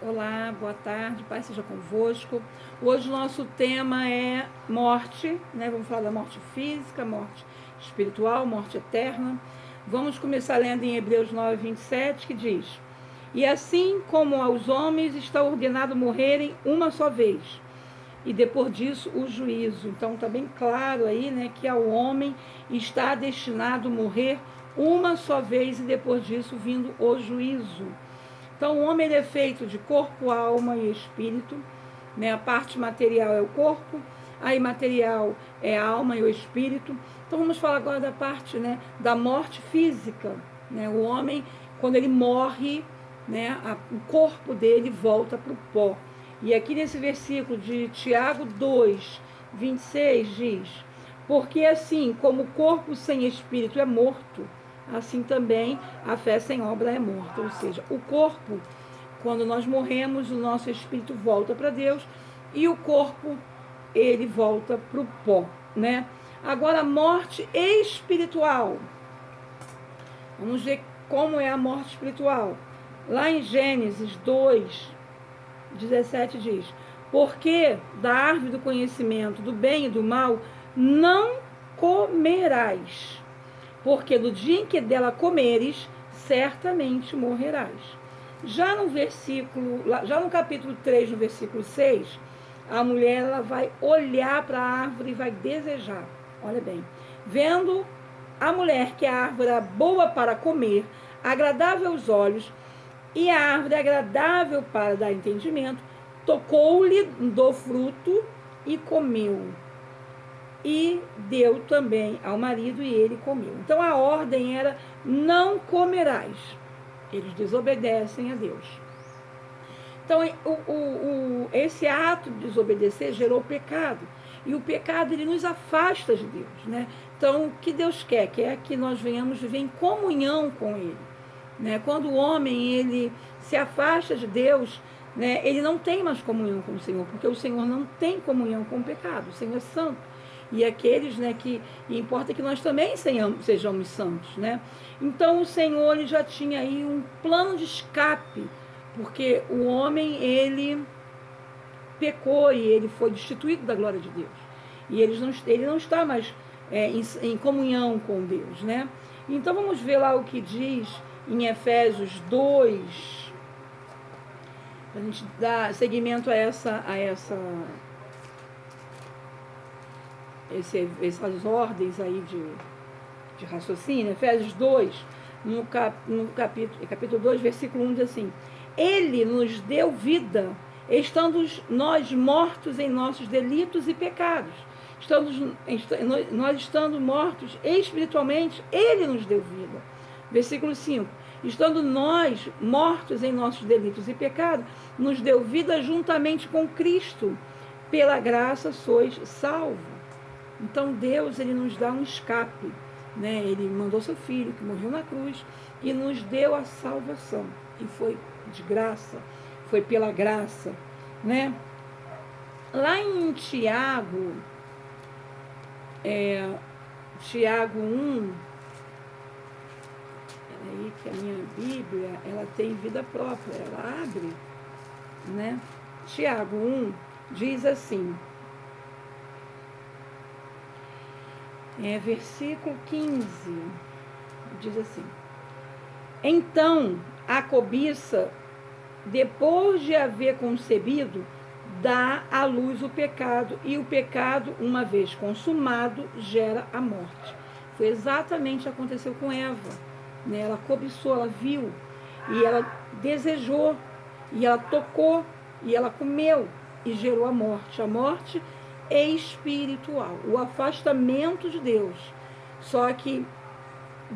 Olá, boa tarde, paz seja convosco. Hoje o nosso tema é morte, né? Vamos falar da morte física, morte espiritual, morte eterna. Vamos começar lendo em Hebreus 9, 27, que diz: E assim como aos homens está ordenado morrerem uma só vez, e depois disso o juízo. Então está bem claro aí, né, que ao homem está destinado a morrer uma só vez e depois disso vindo o juízo. Então, o homem é feito de corpo, alma e espírito, né? A parte material é o corpo, a imaterial é a alma e o espírito. Então, vamos falar agora da parte, né, da morte física, né? O homem, quando ele morre, né, o corpo dele volta para o pó. E aqui nesse versículo de Tiago 2, 26 diz: Porque assim como o corpo sem espírito é morto, assim também a fé sem obra é morta. Ou seja, o corpo, quando nós morremos, o nosso espírito volta para Deus e o corpo, ele volta para o pó, né? Agora, a morte espiritual. Vamos ver como é a morte espiritual. Lá em Gênesis 2, 17 diz: Porque da árvore do conhecimento do bem e do mal não comerás, porque no dia em que dela comeres, certamente morrerás. Já no capítulo 3, no versículo 6, a mulher ela vai olhar para a árvore e vai desejar. Olha bem, vendo a mulher que a árvore era boa para comer, agradável aos olhos, e a árvore agradável para dar entendimento, tocou-lhe do fruto e comeu. E deu também ao marido e ele comeu. Então a ordem era: não comerás. Eles desobedecem a Deus. Então esse ato de desobedecer gerou pecado. E o pecado ele nos afasta de Deus, né? Então o que Deus quer? Quer que nós venhamos viver em comunhão com Ele, né? Quando o homem ele se afasta de Deus, né, ele não tem mais comunhão com o Senhor, porque o Senhor não tem comunhão com o pecado. O Senhor é santo. E aqueles, né, que importa que nós também sejamos santos, né? Então o Senhor ele já tinha aí um plano de escape, porque o homem ele pecou e ele foi destituído da glória de Deus. E ele não está mais em comunhão com Deus, né? Então vamos ver lá o que diz em Efésios 2, a gente dá seguimento a essas ordens aí de raciocínio. Efésios 2, no capítulo 2, versículo 1, diz assim: Ele nos deu vida, estando nós mortos em nossos delitos e pecados. Nós estando mortos espiritualmente, Ele nos deu vida. Versículo 5: Estando nós mortos em nossos delitos e pecados, nos deu vida juntamente com Cristo. Pela graça sois salvos. Então Deus ele nos dá um escape, né? Ele mandou seu filho que morreu na cruz e nos deu a salvação. E foi de graça, foi pela graça, né? Lá em Tiago, Tiago 1, aí que a minha Bíblia ela tem vida própria, ela abre, né? Tiago 1 diz assim, versículo 15, diz assim: Então a cobiça, depois de haver concebido, dá à luz o pecado, e o pecado, uma vez consumado, gera a morte. Foi exatamente o que aconteceu com Eva, né? Ela cobiçou, ela viu, e ela desejou, e ela tocou, e ela comeu, e gerou a morte espiritual, o afastamento de Deus. Só que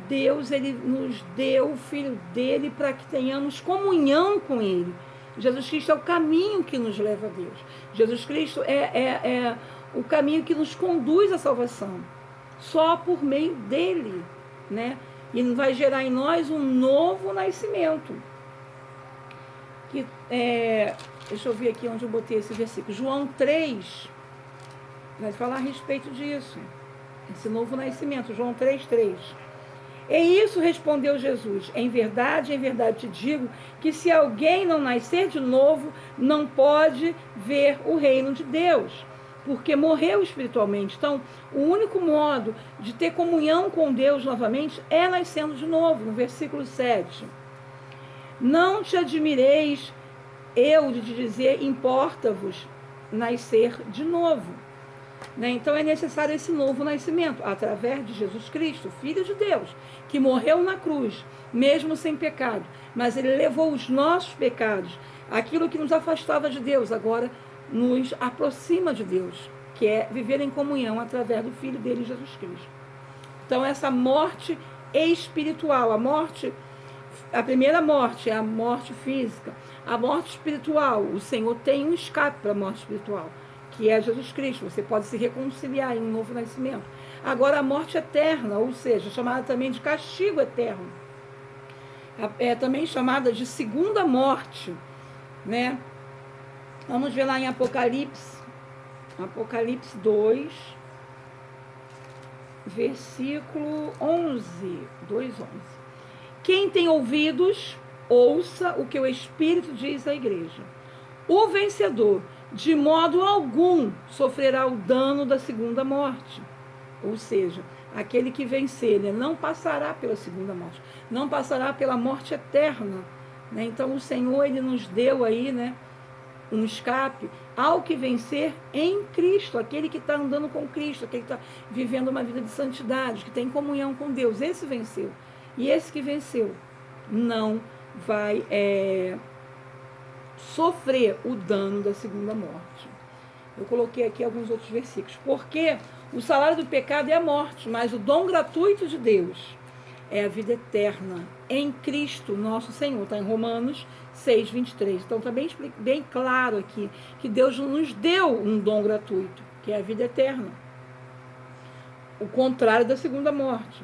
Deus ele nos deu o Filho dele para que tenhamos comunhão com Ele. Jesus Cristo é o caminho que nos leva a Deus. Jesus Cristo é o caminho que nos conduz à salvação. Só por meio dele, né? E vai gerar em nós um novo nascimento. Que, deixa eu ver aqui onde eu botei esse versículo. João 3 vai falar a respeito disso. Esse novo nascimento. João 3:3. E isso respondeu Jesus: em verdade te digo, que se alguém não nascer de novo, não pode ver o reino de Deus, porque morreu espiritualmente. Então, o único modo de ter comunhão com Deus novamente é nascendo de novo, no versículo 7. Não te admireis eu de te dizer, importa-vos nascer de novo. Então é necessário esse novo nascimento, através de Jesus Cristo, Filho de Deus, que morreu na cruz, mesmo sem pecado, mas ele levou os nossos pecados, aquilo que nos afastava de Deus, agora nos aproxima de Deus, que é viver em comunhão através do Filho dele, Jesus Cristo. Então essa morte espiritual, a primeira morte é a morte física, a morte espiritual, o Senhor tem um escape para a morte espiritual, que é Jesus Cristo. Você pode se reconciliar em um novo nascimento. Agora, a morte eterna, ou seja, chamada também de castigo eterno, é também chamada de segunda morte, né? Vamos ver lá em Apocalipse 2, versículo 11, 2:11. Quem tem ouvidos, ouça o que o Espírito diz à igreja. O vencedor, de modo algum, sofrerá o dano da segunda morte. Ou seja, aquele que vencer, né, não passará pela segunda morte, não passará pela morte eterna. Né? Então, o Senhor, ele nos deu aí, né, um escape ao que vencer em Cristo, aquele que está andando com Cristo, aquele que está vivendo uma vida de santidade, que tem comunhão com Deus. Esse venceu. E esse que venceu não vai sofrer o dano da segunda morte. Eu coloquei aqui alguns outros versículos. Porque o salário do pecado é a morte, mas o dom gratuito de Deus é a vida eterna em Cristo, nosso Senhor. Está em Romanos 6:23. Então está bem claro aqui que Deus nos deu um dom gratuito, que é a vida eterna. O contrário da segunda morte.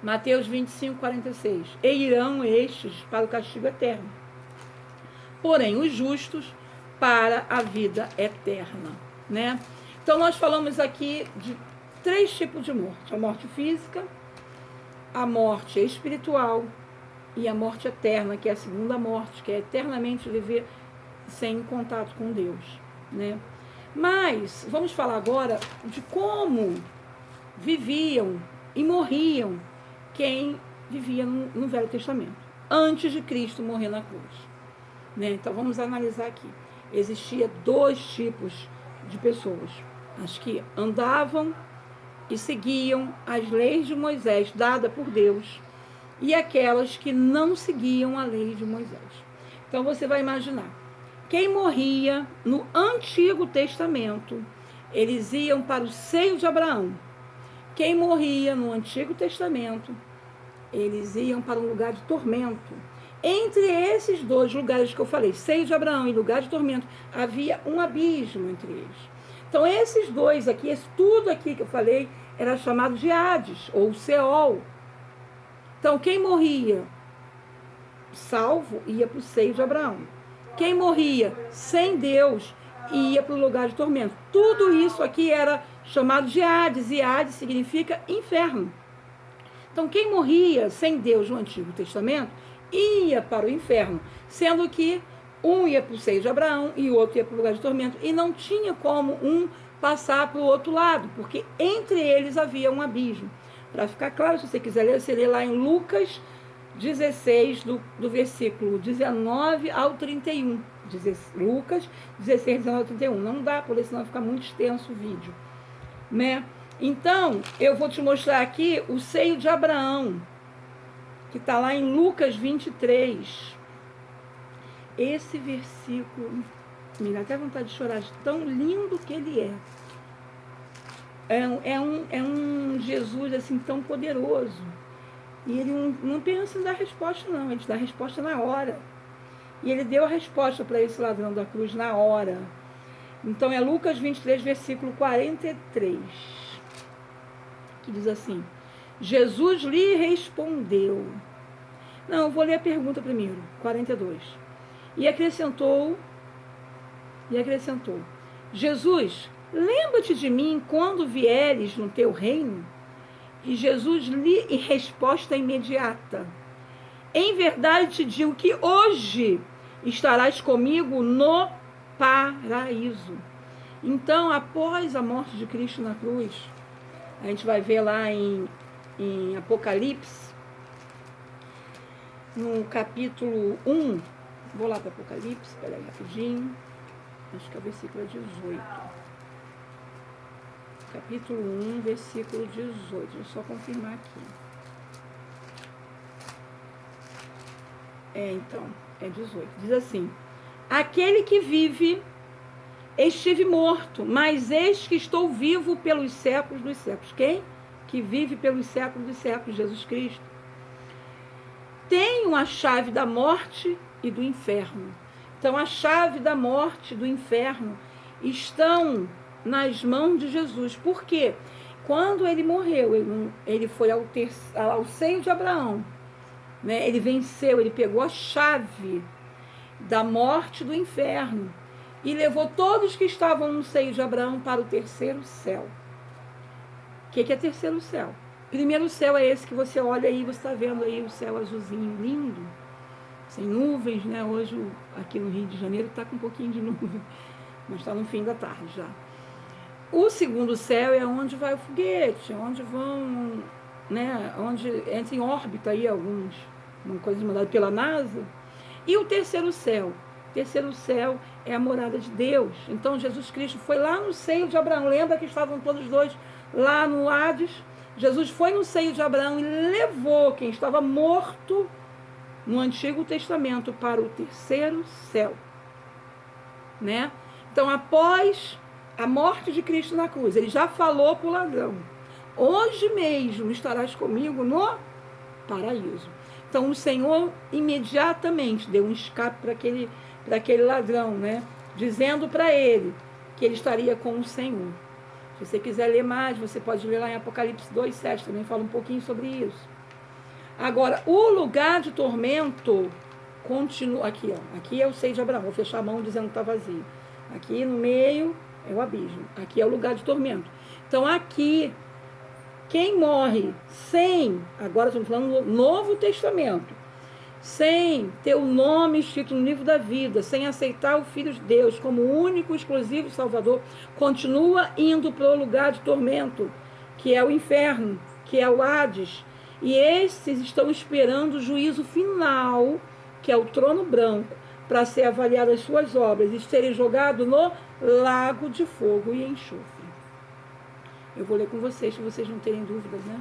Mateus 25:46. E irão estes para o castigo eterno, porém os justos para a vida eterna, né? Então nós falamos aqui de 3 tipos de morte: a morte física, a morte espiritual e a morte eterna, que é a segunda morte, que é eternamente viver sem contato com Deus, né? Mas vamos falar agora de como viviam e morriam quem vivia no Velho Testamento, antes de Cristo morrer na cruz. Né? Então vamos analisar aqui. Existia 2 tipos de pessoas: as que andavam e seguiam as leis de Moisés, dada por Deus, e aquelas que não seguiam a lei de Moisés. Então você vai imaginar, quem morria no Antigo Testamento, eles iam para o seio de Abraão. Quem morria no Antigo Testamento, eles iam para um lugar de tormento. Entre esses 2 lugares que eu falei, seio de Abraão e lugar de tormento, havia um abismo entre eles. Então, esses 2 aqui, tudo aqui que eu falei, era chamado de Hades, ou Seol. Então, quem morria salvo, ia para o seio de Abraão. Quem morria sem Deus, ia para o lugar de tormento. Tudo isso aqui era chamado de Hades, e Hades significa inferno. Então, quem morria sem Deus no Antigo Testamento, ia para o inferno, sendo que um ia para o seio de Abraão e o outro ia para o lugar de tormento, e não tinha como um passar para o outro lado, porque entre eles havia um abismo. Para ficar claro, se você quiser ler, você lê lá em Lucas 16, do versículo 19 ao 31. Lucas 16, 19 ao 31. Não dá para ler, senão fica muito extenso o vídeo. Né? Então, eu vou te mostrar aqui o seio de Abraão, que está lá em Lucas 23. Esse versículo, me dá até vontade de chorar, de tão lindo que ele é. É um Jesus assim tão poderoso. E ele não pensa em dar resposta, não. Ele dá a resposta na hora. E ele deu a resposta para esse ladrão da cruz na hora. Então é Lucas 23, versículo 43. Que diz assim: Jesus lhe respondeu. Não, eu vou ler a pergunta primeiro, 42. E acrescentou, Jesus, lembra-te de mim quando vieres no teu reino? E Jesus lhe resposta imediata: em verdade te digo que hoje estarás comigo no paraíso. Então, após a morte de Cristo na cruz, a gente vai ver lá em Apocalipse, no capítulo 1, vou lá para Apocalipse, espera aí rapidinho, acho que é o versículo 18. Capítulo 1, versículo 18, deixa eu só confirmar aqui. Então, é 18. Diz assim: aquele que vive, estive morto, mas eis que estou vivo pelos séculos dos séculos. Quem? Que vive pelos séculos dos séculos, Jesus Cristo. Tenho a chave da morte e do inferno. Então, a chave da morte e do inferno estão nas mãos de Jesus. Por quê? Quando ele morreu, ele foi ao seio de Abraão, né? Ele venceu, ele pegou a chave da morte e do inferno e levou todos que estavam no seio de Abraão para o terceiro céu. O que é terceiro céu? Primeiro céu é esse que você olha aí, você está vendo aí o céu azulzinho lindo, sem nuvens, né? Hoje aqui no Rio de Janeiro está com um pouquinho de nuvem, mas está no fim da tarde já. O segundo céu é onde vai o foguete, onde vão, né? Onde entra em órbita aí uma coisa mandada pela NASA. E o terceiro céu? O terceiro céu é a morada de Deus. Então Jesus Cristo foi lá no seio de Abraão. Lembra que estavam todos dois lá no Hades? Jesus foi no seio de Abraão e levou quem estava morto no Antigo Testamento para o terceiro céu, né? Então, após a morte de Cristo na cruz, ele já falou para o ladrão: hoje mesmo estarás comigo no paraíso. Então, o Senhor imediatamente deu um escape para aquele ladrão, né? Dizendo para ele que ele estaria com o Senhor. Se você quiser ler mais, você pode ler lá em Apocalipse 2:7, também fala um pouquinho sobre isso. Agora, o lugar de tormento continua aqui, ó. Aqui é o seio de Abraão. Vou fechar a mão dizendo que está vazio. Aqui no meio é o abismo. Aqui é o lugar de tormento. Então, aqui, quem morre sem, agora estamos falando do Novo Testamento, sem ter o nome escrito no livro da vida, sem aceitar o Filho de Deus como único, exclusivo Salvador, continua indo para o lugar de tormento, que é o inferno, que é o Hades. E esses estão esperando o juízo final, que é o trono branco, para ser avaliado as suas obras e serem jogados no lago de fogo e enxofre. Eu vou ler com vocês, se vocês não terem dúvidas, né?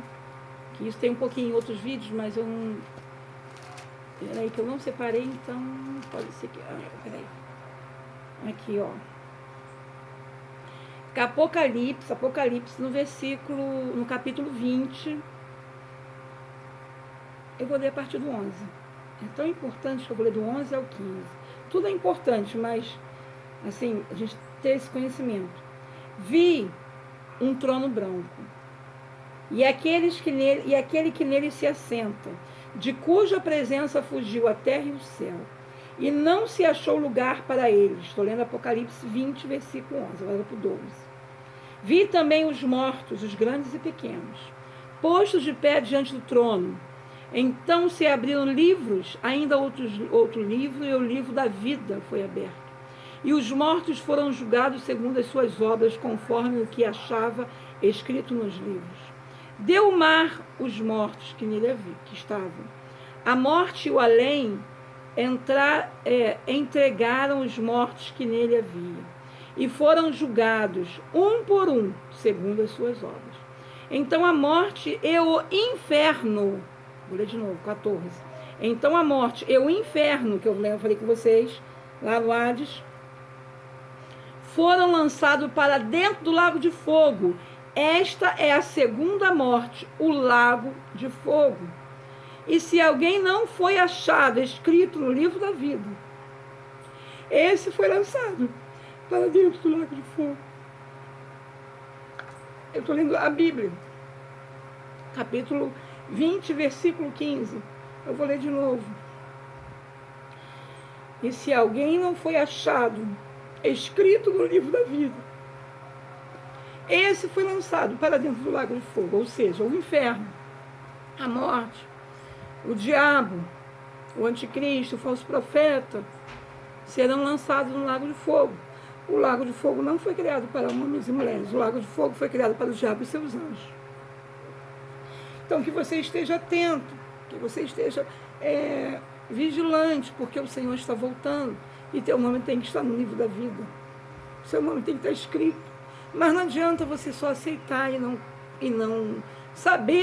Que isso tem um pouquinho em outros vídeos, mas eu não... Peraí, que eu não separei, então pode ser que... peraí. Aqui, ó. Apocalipse no capítulo 20. Eu vou ler a partir do 11. É tão importante que eu vou ler do 11 ao 15. Tudo é importante, mas, assim, a gente ter esse conhecimento. Vi um trono branco, e aquele que nele se assenta, de cuja presença fugiu a terra e o céu, e não se achou lugar para eles. Estou lendo Apocalipse 20, versículo 11, agora para o 12. Vi também os mortos, os grandes e pequenos, postos de pé diante do trono. Então se abriram livros, ainda outro livro, e o livro da vida foi aberto. E os mortos foram julgados segundo as suas obras, conforme o que achava escrito nos livros. Deu o mar os mortos que nele estavam. A morte e o além entregaram os mortos que nele havia, e foram julgados, um por um, segundo as suas obras. Então a morte e o inferno, vou ler de novo, 14. Então a morte e o inferno, que eu falei com vocês, lá no Hades, foram lançados para dentro do lago de fogo. Esta é a segunda morte, o lago de fogo. E se alguém não foi achado escrito no livro da vida, esse foi lançado para dentro do lago de fogo. Eu estou lendo a Bíblia, capítulo 20, versículo 15. Eu vou ler de novo. E se alguém não foi achado escrito no livro da vida, esse foi lançado para dentro do lago de fogo, ou seja, o inferno, a morte, o diabo, o anticristo, o falso profeta, serão lançados no lago de fogo. O lago de fogo não foi criado para homens e mulheres, o lago de fogo foi criado para o diabo e seus anjos. Então, que você esteja atento, que você esteja vigilante, porque o Senhor está voltando e teu nome tem que estar no livro da vida. O seu nome tem que estar escrito. Mas não adianta você só aceitar e não saber